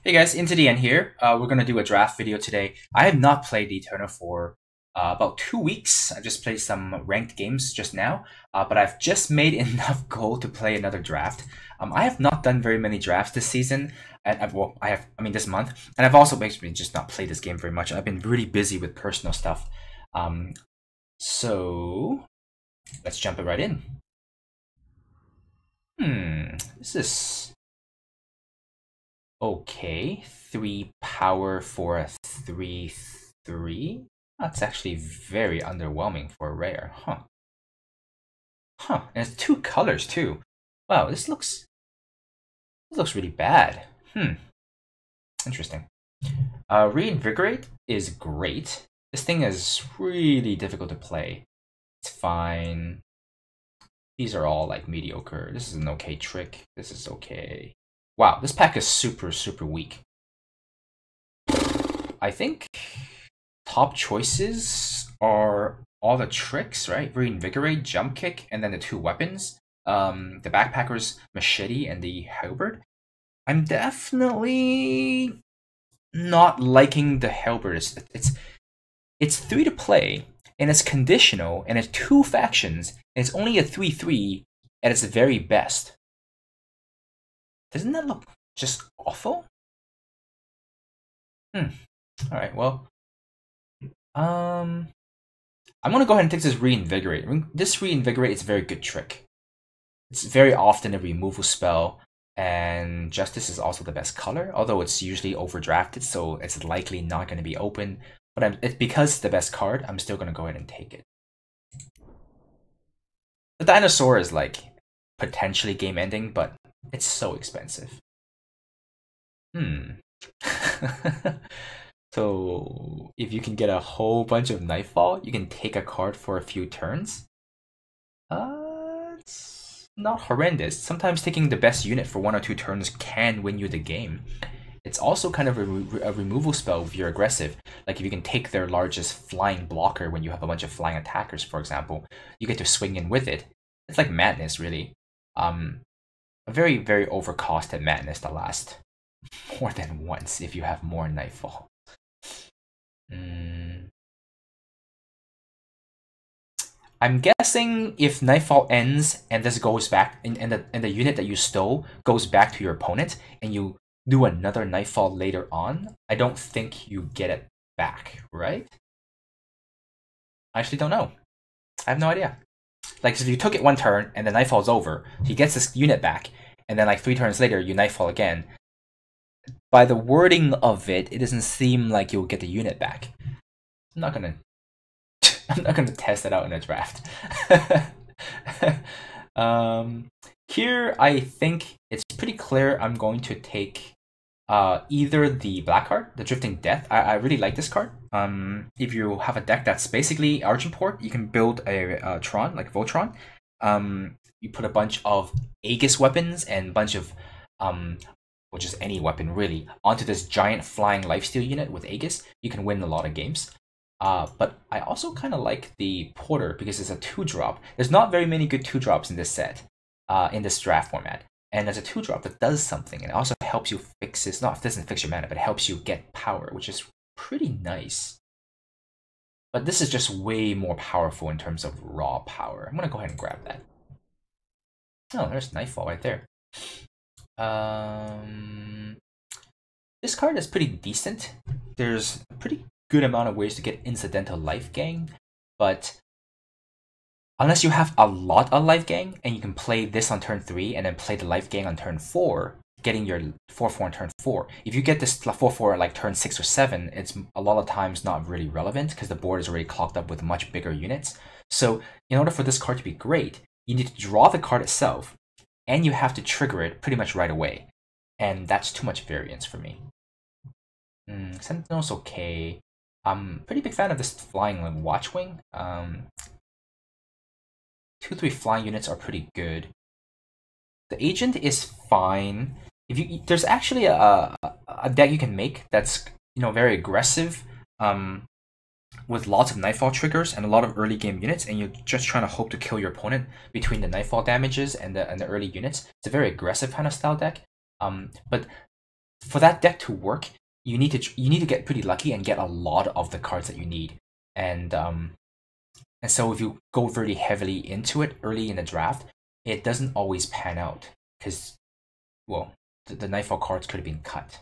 Hey guys, into the end here. We're gonna do a draft video today. I have not played the Eternal for about 2 weeks. I just played some ranked games just now, but I've just made enough gold to play another draft. I have not done very many drafts this season, and this month, and I've also basically just not played this game very much. I've been really busy with personal stuff. So let's jump it right in. This is okay. 3 power for a 3/3. That's actually very underwhelming for a rare, huh? And it's 2 colors too. Wow, this looks really bad. Interesting. Reinvigorate is great. This thing is really difficult to play. It's fine. These are all like mediocre. This is an okay trick. This is okay. Wow, this pack is super weak. I think top choices are all the tricks, right? Reinvigorate, jump kick, and then the 2 weapons. The backpacker's machete and the halberd. I'm definitely not liking the halberd. It's 3 to play, and it's conditional, and it's 2 factions, and it's only a 3/3 at its very best. Doesn't that look just awful? Alright, well. I'm gonna go ahead and take this Reinvigorate. This Reinvigorate is a very good trick. It's very often a removal spell, and Justice is also the best color, although it's usually overdrafted, so it's likely not going to be open. But it's because it's the best card, I'm still going to go ahead and take it. The Dinosaur is like potentially game ending, but it's so expensive. So if you can get a whole bunch of Nightfall, you can take a card for a few turns. It's not horrendous. Sometimes taking the best unit for 1 or 2 turns can win you the game. It's also kind of a removal spell if you're aggressive. Like if you can take their largest flying blocker when you have a bunch of flying attackers, for example, you get to swing in with it. It's like Madness, really. A very overcosted Madness that lasts more than once if you have more Nightfall. I'm guessing if Nightfall ends and this goes back, and the unit that you stole goes back to your opponent, and you do another Nightfall later on, I don't think you get it back, right? I actually don't know. I have no idea. Like, if you took it 1 turn and the Nightfall's over, he gets this unit back, and then like 3 turns later, you Nightfall again. By the wording of it, it doesn't seem like you'll get the unit back. I'm not gonna test it out in a draft. Here, I think it's pretty clear I'm going to take either the black card, the Drifting Death. I really like this card. If you have a deck that's basically Argenport, you can build a Tron, like Voltron. You put a bunch of Aegis weapons and a bunch of or just any weapon really, onto this giant flying lifesteal unit with Aegis. You can win a lot of games. But I also kind of like the Porter because it's a 2-drop. There's not very many good 2-drops in this set, in this draft format. And there's a 2-drop that does something, and it also helps you fix it. It doesn't fix your mana, but it helps you get power, which is pretty nice. But this is just way more powerful in terms of raw power. I'm gonna go ahead and grab that. Oh, there's Nightfall right there. This card is pretty decent. There's a pretty good amount of ways to get incidental life gain, but unless you have a lot of life gain and you can play this on turn 3 and then play the life gain on turn 4, getting your 4/4 on turn 4. If you get this 4/4 like turn 6 or 7, it's a lot of times not really relevant because the board is already clogged up with much bigger units. So in order for this card to be great, you need to draw the card itself, and you have to trigger it pretty much right away. And that's too much variance for me. Sentinel's okay. I'm pretty big fan of this flying like Watchwing. 2/3 flying units are pretty good. The Agent is fine. There's actually a deck you can make that's very aggressive, with lots of Nightfall triggers and a lot of early game units, and you're just trying to hope to kill your opponent between the Nightfall damages and the early units. It's a very aggressive kind of style deck. But for that deck to work, you need to get pretty lucky and get a lot of the cards that you need. And so if you go very heavily into it early in the draft, it doesn't always pan out because, well, the Nightfall cards could have been cut.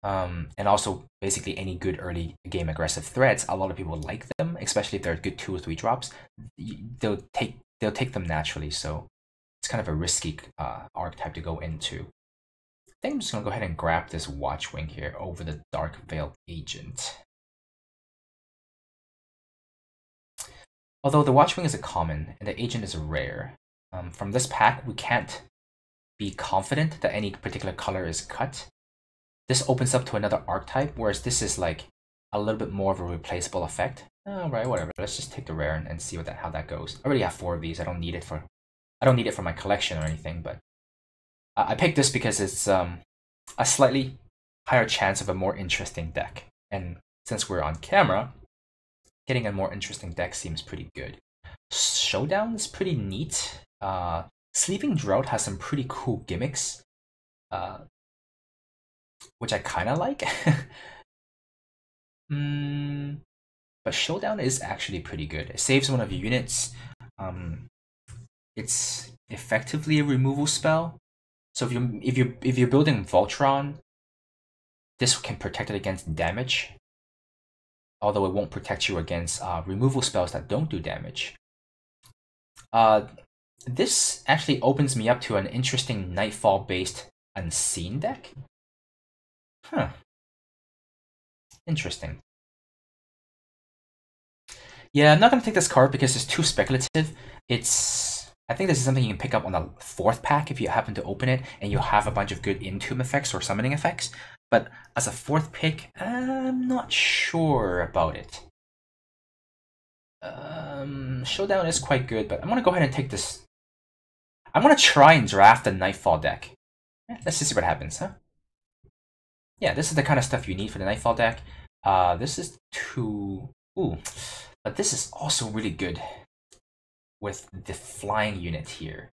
And also, basically, any good early game aggressive threats, a lot of people like them, especially if they're good 2 or 3 drops. They'll take them naturally, so it's kind of a risky archetype to go into. I think I'm just gonna go ahead and grab this Watchwing here over the Dark Veil Agent. Although the Watchwing is a common and the Agent is a rare, from this pack we can't be confident that any particular color is cut. This opens up to another archetype, whereas this is like a little bit more of a replaceable effect. Alright, whatever. Let's just take the rare and see how that goes. I already have 4 of these. I don't need it for my collection or anything, but I picked this because it's a slightly higher chance of a more interesting deck. And since we're on camera, getting a more interesting deck seems pretty good. Showdown is pretty neat. Sleeping Drought has some pretty cool gimmicks, which I kind of like. But Showdown is actually pretty good. It saves one of your units. It's effectively a removal spell. So if you're building Voltron, this can protect it against damage. Although it won't protect you against removal spells that don't do damage. This actually opens me up to an interesting Nightfall-based Unseen deck. Huh. Interesting. Yeah, I'm not going to take this card because it's too speculative. I think this is something you can pick up on the 4th pack if you happen to open it and you have a bunch of good Entomb effects or summoning effects. But as a 4th pick, I'm not sure about it. Showdown is quite good, but I'm going to go ahead and take this. I'm going to try and draft a Nightfall deck. Let's just see what happens, huh? Yeah, this is the kind of stuff you need for the Nightfall deck. This is too... Ooh, but this is also really good with the flying unit here.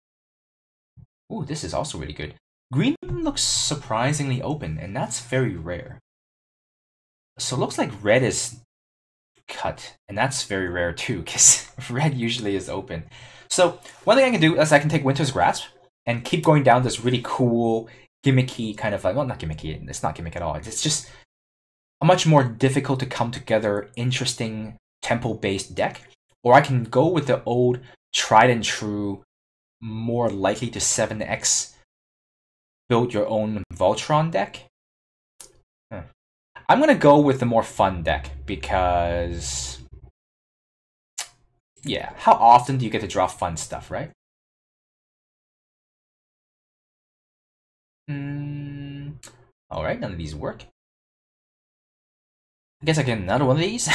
Ooh, this is also really good. Green looks surprisingly open, and that's very rare. So it looks like red is cut, and that's very rare too, because red usually is open. So one thing I can do is I can take Winter's Grasp and keep going down this really cool, gimmicky kind of like, well, not gimmicky, it's not gimmick at all. It's just a much more difficult to come together, interesting tempo-based deck. Or I can go with the old tried and true, more likely to 7x build your own Voltron deck. I'm gonna go with the more fun deck because, yeah, how often do you get to draw fun stuff, right? Alright, none of these work. I guess I get another one of these.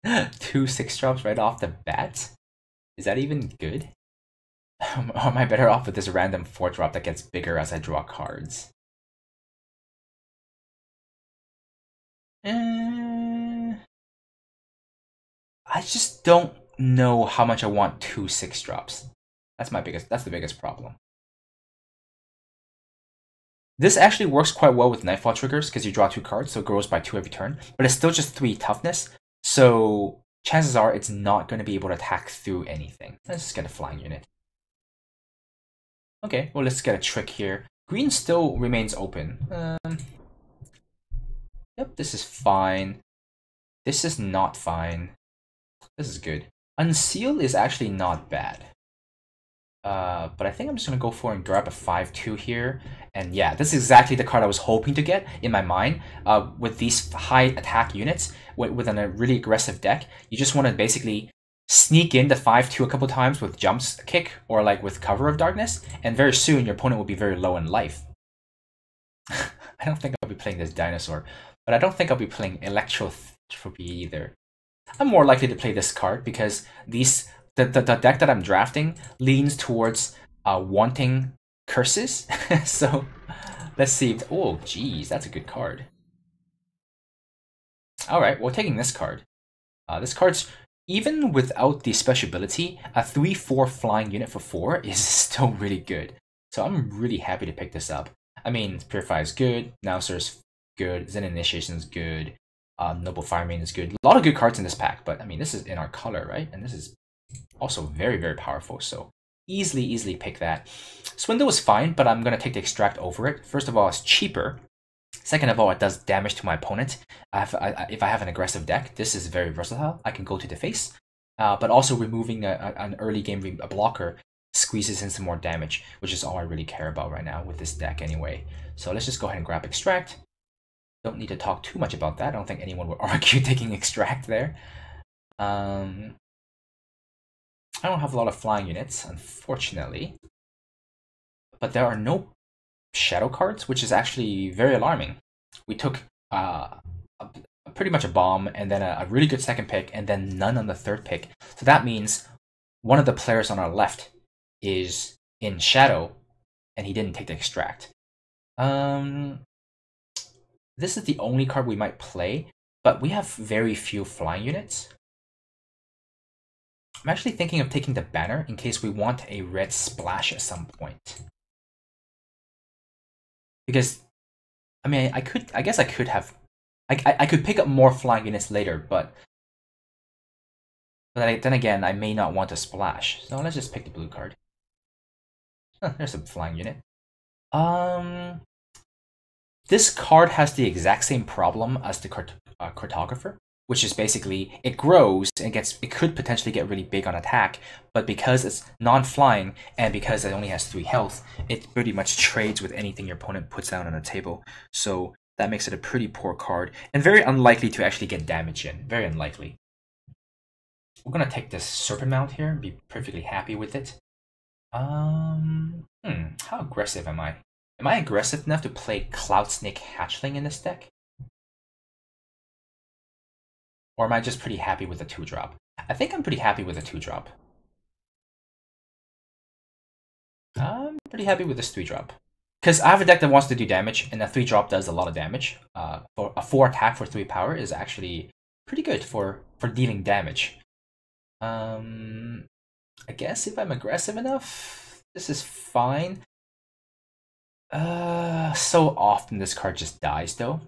2 6-drops right off the bat. Is that even good? Or am I better off with this random 4-drop that gets bigger as I draw cards? I just don't know how much I want 2 6-drops. That's the biggest problem. This actually works quite well with Nightfall triggers because you draw 2 cards, so it grows by 2 every turn. But it's still just 3 toughness, so chances are it's not going to be able to attack through anything. Let's just get a flying unit. Okay, well, let's get a trick here. Green still remains open. Yep, this is fine. This is not fine. This is good. Unseal is actually not bad. But I think I'm just going to go for and grab a 5/2 here. And yeah, this is exactly the card I was hoping to get in my mind. With these high attack units, with a really aggressive deck, you just want to basically sneak in the 5/2 a couple times with Jumps Kick or like with Cover of Darkness, and very soon your opponent will be very low in life. I don't think I'll be playing this Dinosaur, but I don't think I'll be playing Electrophy either. I'm more likely to play this card because the deck that I'm drafting leans towards wanting curses. So let's see. Oh, geez, that's a good card. All right, well, taking this card. This card's, even without the special ability, a 3/4 flying unit for 4 is still really good. So I'm really happy to pick this up. I mean, Purify is good, Nouser's good, Zen Initiation is good, Noble Fireman is good. A lot of good cards in this pack, but I mean, this is in our color, right? And this is also very, very powerful, so easily pick that. Swindle is fine, but I'm going to take the Extract over it. First of all, it's cheaper. Second of all, it does damage to my opponent. If I have an aggressive deck, this is very versatile. I can go to the face, but also removing an early game blocker squeezes in some more damage, which is all I really care about right now with this deck anyway. So let's just go ahead and grab Extract. Don't need to talk too much about that. I don't think anyone would argue taking Extract there. I don't have a lot of flying units, unfortunately. But there are no shadow cards, which is actually very alarming. We took pretty much a bomb, and then a really good second pick, and then none on the third pick. So that means one of the players on our left is in shadow, and he didn't take the Extract. This is the only card we might play, but we have very few flying units. I'm actually thinking of taking the Banner in case we want a red splash at some point. Because, I mean, I guess I could have, I could pick up more flying units later, but then again, I may not want to splash. So let's just pick the blue card. Oh, there's a flying unit. This card has the exact same problem as the Cartographer, which is basically it grows and it could potentially get really big on attack, but because it's non-flying and because it only has 3 health, it pretty much trades with anything your opponent puts down on the table. So that makes it a pretty poor card and very unlikely to actually get damage in. Very unlikely. We're gonna take this Serpent Mount here and be perfectly happy with it. How aggressive am I? Am I aggressive enough to play Cloud Snake Hatchling in this deck? Or am I just pretty happy with the 2-drop? I think I'm pretty happy with the 2-drop. I'm pretty happy with this 3-drop. Because I have a deck that wants to do damage, and a 3-drop does a lot of damage. For a 4 attack for 3 power is actually pretty good for dealing damage. I guess if I'm aggressive enough, this is fine. So often this card just dies though.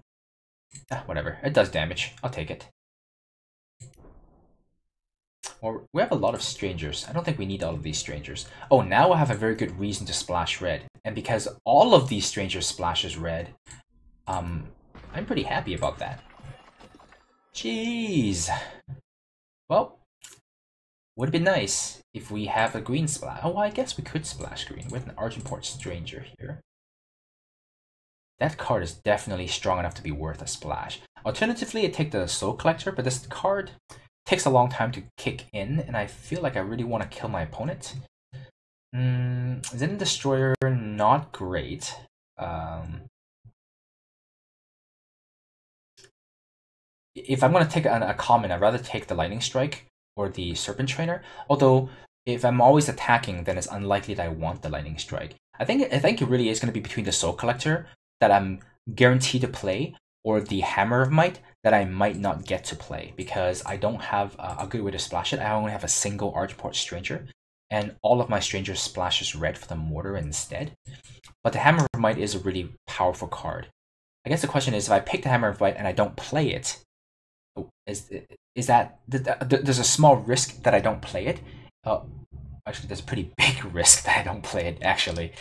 Whatever, it does damage. I'll take it. Or we have a lot of strangers. I don't think we need all of these strangers. Oh, now I have a very good reason to splash red. And because all of these strangers splashes red, I'm pretty happy about that. Jeez. Well, would have been nice if we have a green splash. Oh, well, I guess we could splash green with an Argenport Stranger here. That card is definitely strong enough to be worth a splash. Alternatively, I'd take the Soul Collector, but this card takes a long time to kick in, and I feel like I really want to kill my opponent. Zen Destroyer, not great. If I'm going to take a common, I'd rather take the Lightning Strike or the Serpent Trainer. Although, if I'm always attacking, then it's unlikely that I want the Lightning Strike. I think it really is going to be between the Soul Collector that I'm guaranteed to play, or the Hammer of Might that I might not get to play because I don't have a good way to splash it. I only have a single Argenport Stranger, and all of my Strangers splashes red for the Mortar instead. But the Hammer of Might is a really powerful card. I guess the question is, if I pick the Hammer of Might and I don't play it, is that there's a small risk that I don't play it? Actually, there's a pretty big risk that I don't play it actually,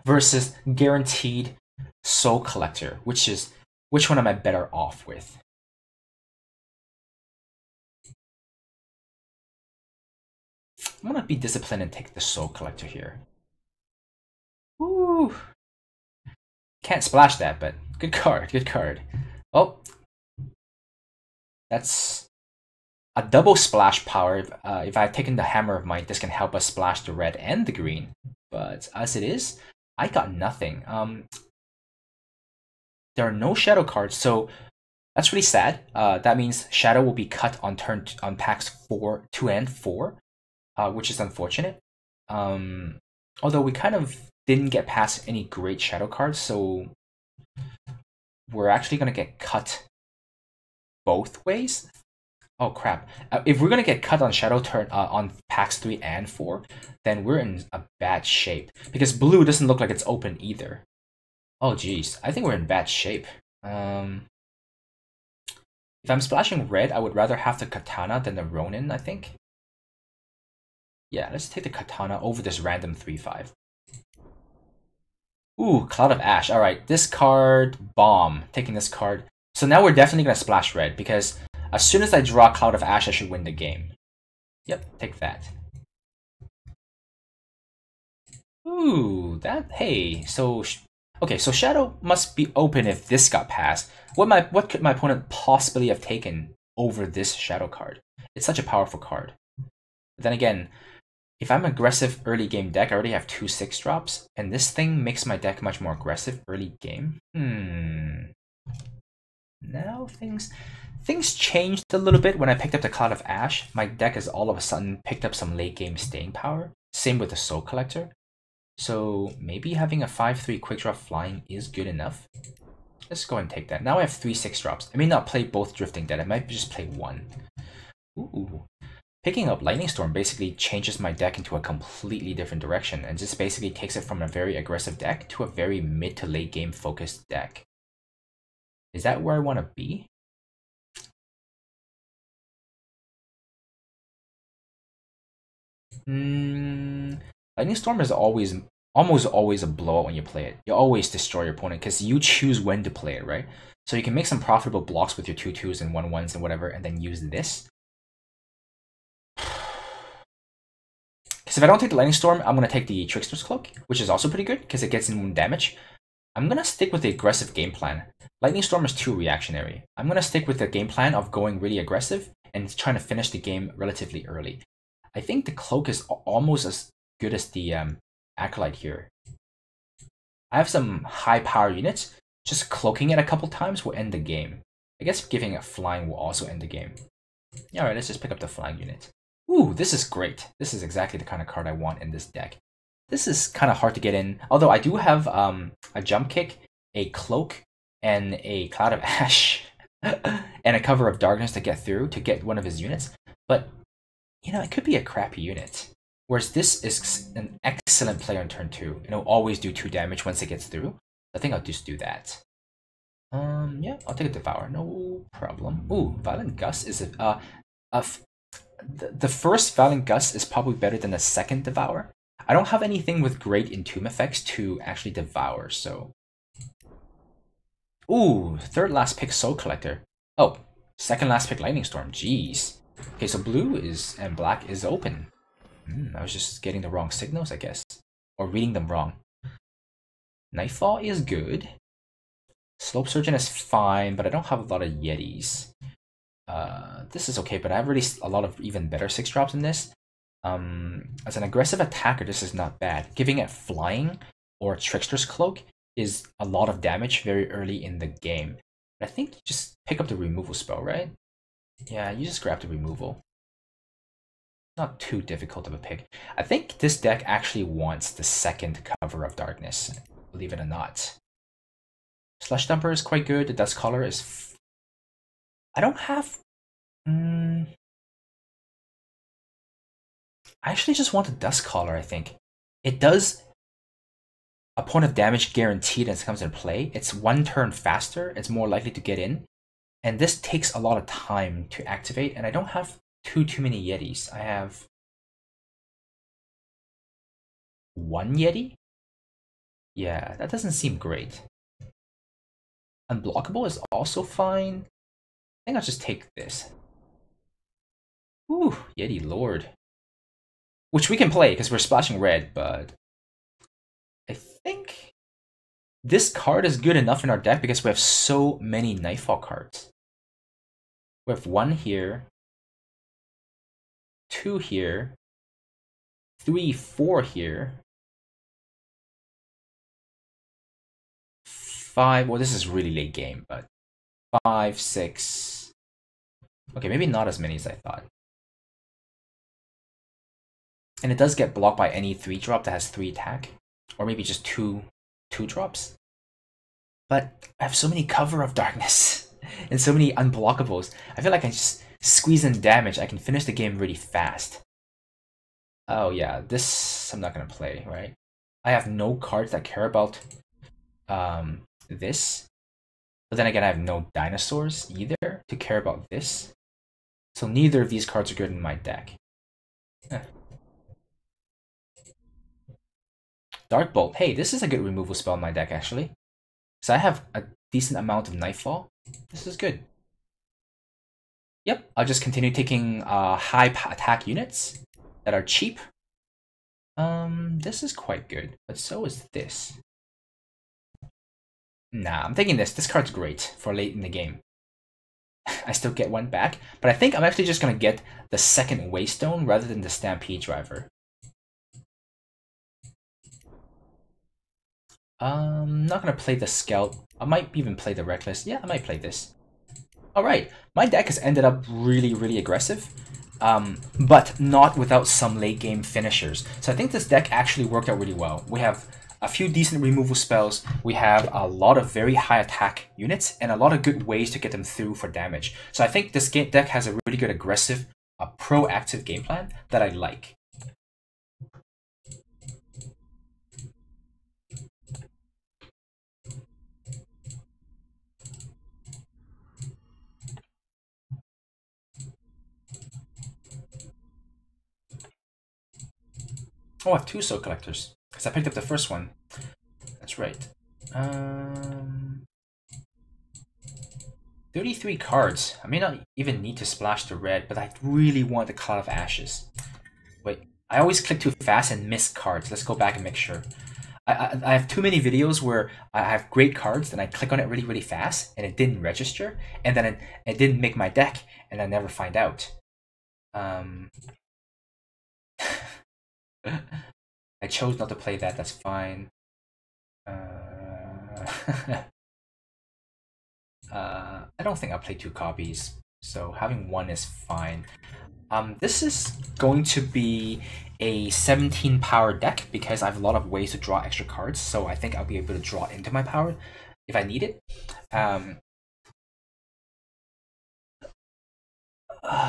versus guaranteed Soul Collector, which one am I better off with? I'm gonna be disciplined and take the Soul Collector here. Woo! Can't splash that, but good card, good card. Oh, that's a double splash power. If I've taken the Hammer of Might, this can help us splash the red and the green. But as it is, I got nothing. There are no shadow cards, so that's really sad. That means shadow will be cut on packs 2 and 4, which is unfortunate. Although we kind of didn't get past any great shadow cards, so we're actually gonna get cut both ways. Oh crap! If we're gonna get cut on shadow turn on packs 3 and 4, then we're in a bad shape because blue doesn't look like it's open either. Oh geez, I think we're in bad shape. If I'm splashing red, I would rather have the Katana than the Ronin, I think. Yeah, let's take the Katana over this random 3/5. Ooh, Cloud of Ash. Alright, this card, bomb. Taking this card. So now we're definitely going to splash red, because as soon as I draw Cloud of Ash, I should win the game. Yep, take that. Ooh, that, hey, so, okay, so Shadow must be open if this got passed. What could my opponent possibly have taken over this Shadow card? It's such a powerful card. But then again, if I'm aggressive early game deck, I already have 2 6-drops, and this thing makes my deck much more aggressive early game. Now things changed a little bit when I picked up the Cloud of Ash. My deck has all of a sudden picked up some late game staying power. Same with the Soul Collector. So maybe having a 5/3 quick draw flying is good enough. Let's go and take that. Now I have 3 6-drops. I may not play both Drifting Dead. I might just play one. Ooh. Picking up Lightning Storm basically changes my deck into a completely different direction and just basically takes it from a very aggressive deck to a very mid to late game focused deck. Is that where I want to be? Lightning Storm is almost always a blowout when you play it. You always destroy your opponent because you choose when to play it, right? So you can make some profitable blocks with your 2/2s and 1/1s and whatever, and then use this. Because if I don't take the Lightning Storm, I'm going to take the Trickster's Cloak, which is also pretty good because it gets in wound damage. I'm going to stick with the aggressive game plan. Lightning Storm is too reactionary. I'm going to stick with the game plan of going really aggressive and trying to finish the game relatively early. I think the Cloak is almost as good as the Acolyte here. I have some high power units. Just cloaking it a couple times will end the game. I guess giving it flying will also end the game. Alright, let's just pick up the flying unit. Ooh, this is great. This is exactly the kind of card I want in this deck. This is kind of hard to get in, although I do have a Jump Kick, a Cloak, and a Cloud of Ash, and a Cover of Darkness to get through to get one of his units. But, you know, it could be a crappy unit. Whereas this is an excellent player in turn 2, and it'll always do 2 damage once it gets through. I think I'll just do that. Yeah, I'll take a Devour, no problem. Ooh, Violent Gust is the first Violent Gust is probably better than the second Devour. I don't have anything with great Entomb effects to actually Devour, so... Ooh, third last pick Soul Collector. Oh, second last pick Lightning Storm, jeez. Okay, so blue is and black is open. I was just getting the wrong signals, I guess. Or reading them wrong. Nightfall is good. Slope Surgeon is fine, but I don't have a lot of Yetis. This is okay, but I have really a lot of even better 6-drops in this. As an aggressive attacker, this is not bad. Giving it flying or Trickster's Cloak is a lot of damage very early in the game. But I think you just pick up the removal spell, right? Yeah, you just grab the removal. Not too difficult of a pick. I think this deck actually wants the second Cover of Darkness, believe it or not. Slush Dumper is quite good. The Dust Caller is... I don't have... I actually just want the Dust Caller, I think. It does a point of damage guaranteed as it comes into play. It's 1 turn faster. It's more likely to get in. And this takes a lot of time to activate, and I don't have too many Yetis. I have 1 Yeti? Yeah, that doesn't seem great. Unblockable is also fine. I think I'll just take this. Ooh, Yeti Lord. Which we can play because we're splashing red, but I think this card is good enough in our deck because we have so many Nightfall cards. We have 1 here, 2 here, 3, 4 here, 5. Well, this is really late game, but 5, 6. Okay, maybe not as many as I thought. And it does get blocked by any 3-drop that has 3 attack, or maybe just 2 drops. But I have so many Cover of Darkness and so many unblockables. I feel like I just squeeze in damage. I can finish the game really fast. Oh yeah, this I'm not gonna play, right? I have no cards that care about this. But then again, I have no dinosaurs either to care about this. So neither of these cards are good in my deck. Eh. Dark Bolt. Hey, this is a good removal spell in my deck, actually. So I have a decent amount of Nightfall. This is good. Yep, I'll just continue taking high attack units that are cheap. This is quite good, but so is this. Nah, I'm taking this. This card's great for late in the game. I still get one back, but I think I'm actually just gonna get the second Waystone rather than the Stampede Driver. I'm not gonna play the Scout. I might even play the Reckless. Yeah, I might play this. Alright, my deck has ended up really aggressive, but not without some late game finishers. So I think this deck actually worked out really well. We have a few decent removal spells, we have a lot of very high attack units, and a lot of good ways to get them through for damage. So I think this deck has a really good aggressive, proactive game plan that I like. Oh, I have two Soul Collectors, because I picked up the first one. That's right. 33 cards. I may not even need to splash the red, but I really want the Cloud of Ashes. Wait, I always click too fast and miss cards. Let's go back and make sure. I have too many videos where I have great cards, and I click on it really fast, and it didn't register, and then it didn't make my deck, and I never find out. I chose not to play that, that's fine. I don't think I'll play two copies, so having one is fine. This is going to be a 17 power deck because I have a lot of ways to draw extra cards, so I think I'll be able to draw into my power if I need it.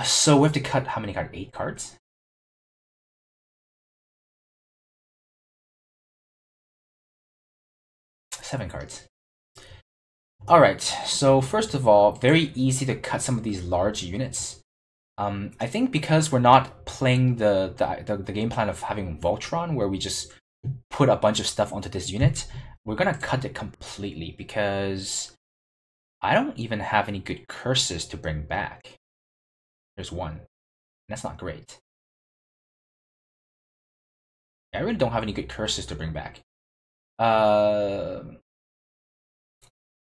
So we have to cut how many cards? 8 cards? Seven cards. Alright, so first of all, very easy to cut some of these large units. I think because we're not playing the game plan of having Voltron, where we just put a bunch of stuff onto this unit, we're gonna cut it completely because I don't even have any good curses to bring back. There's one. That's not great. I really don't have any good curses to bring back.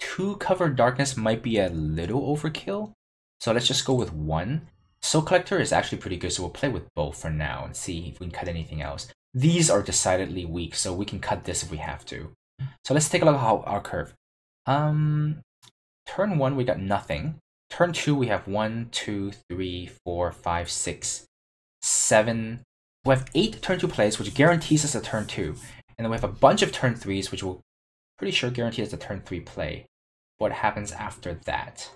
2 Covered Darkness might be a little overkill, so let's just go with 1. Soul Collector is actually pretty good, so we'll play with both for now and see if we can cut anything else. These are decidedly weak, so we can cut this if we have to. So let's take a look at our curve. Turn 1, we got nothing. Turn 2, we have 1, 2, 3, 4, 5, 6, 7. We have 8 turn 2 plays, which guarantees us a turn 2. And then we have a bunch of turn 3s, which will pretty sure guarantee us a turn 3 play. What happens after that?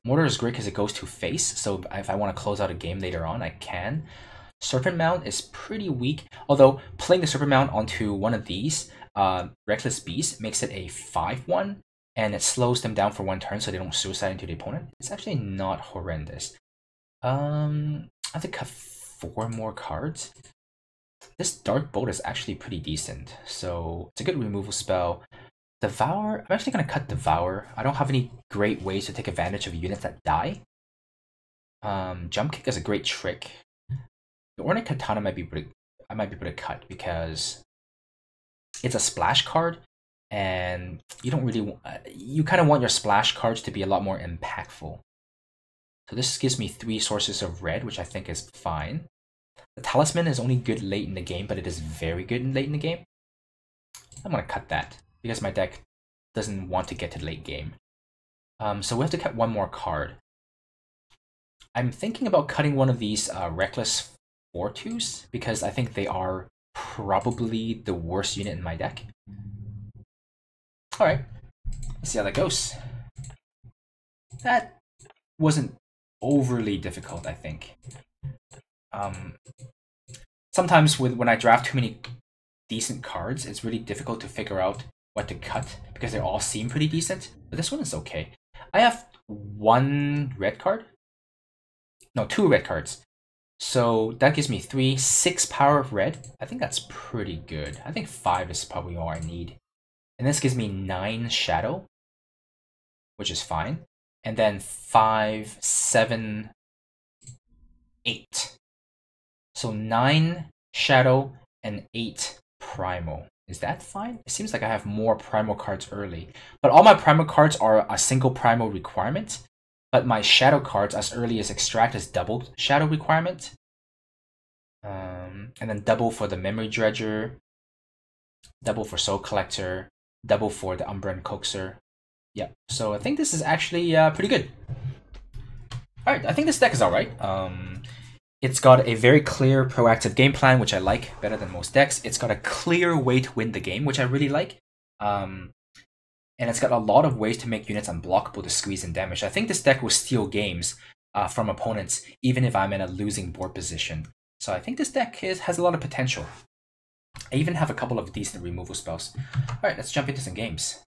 Mortar is great because it goes to face, so if I want to close out a game later on, I can. Serpent Mount is pretty weak, although playing the Serpent Mount onto one of these, Reckless Beast, makes it a 5-1, and it slows them down for 1 turn so they don't suicide into the opponent. It's actually not horrendous. I have to cut 4 more cards. This Dark Bolt is actually pretty decent, so it's a good removal spell. Devour, I'm actually going to cut Devour. I don't have any great ways to take advantage of units that die. Jump Kick is a great trick. The Ornate Katana might be I might be able to cut because it's a splash card, and you don't really you kind of want your splash cards to be a lot more impactful. So this gives me 3 sources of red, which I think is fine. The Talisman is only good late in the game, but it is very good late in the game. I'm going to cut that because my deck doesn't want to get to late game. So we have to cut 1 more card. I'm thinking about cutting one of these Reckless 4-2s because I think they are probably the worst unit in my deck. Alright, let's see how that goes. That wasn't overly difficult, I think. Sometimes when I draft too many decent cards, it's really difficult to figure out what to cut because they all seem pretty decent. But this one is okay. I have 1 red card. No, 2 red cards. So that gives me 3, 6 power of red. I think that's pretty good. I think 5 is probably all I need. And this gives me 9 shadow, which is fine. And then 5, 7, 8. So 9 shadow and 8 primal. Is that fine? It seems like I have more primal cards early. But all my primal cards are a single primal requirement. But my shadow cards as early as extract is double shadow requirement. And then double for the memory dredger. Double for soul collector. Double for the Umbra and Coaxer. Yeah, so I think this is actually pretty good. Alright, I think this deck is alright. It's got a very clear proactive game plan, which I like better than most decks. It's got a clear way to win the game, which I really like. And it's got a lot of ways to make units unblockable to squeeze in damage. I think this deck will steal games from opponents, even if I'm in a losing board position. So I think this deck has a lot of potential. I even have a couple of decent removal spells. Alright, let's jump into some games.